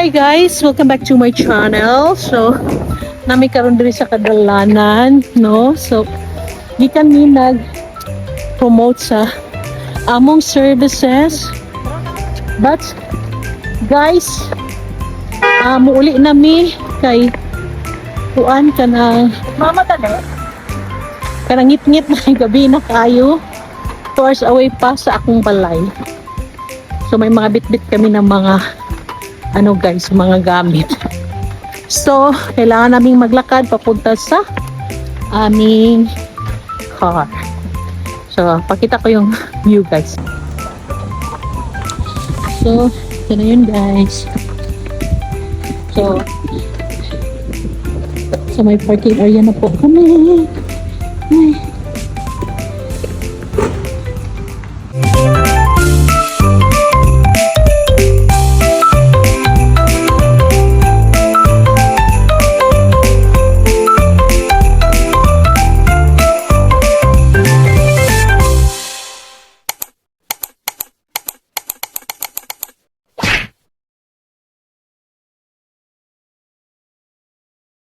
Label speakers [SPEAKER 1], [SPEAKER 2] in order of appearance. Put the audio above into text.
[SPEAKER 1] Hi guys, welcome back to my channel. So, nami karon diri sa kadalanan, no? So, di kami nag-promote sa among services. But guys, muuli nami kay kuan kanang mama tani. Kanang ngit-ngit na gabi na kayo. 2 hours away pa sa akong balay. So may mga bit-bit kami ng mga guys, mga gamit. So, kailangan naming maglakad papunta sa aming car. So, pakita ko yung view guys. So, ito na yun guys. So, sa may parking area na po kami. Ay.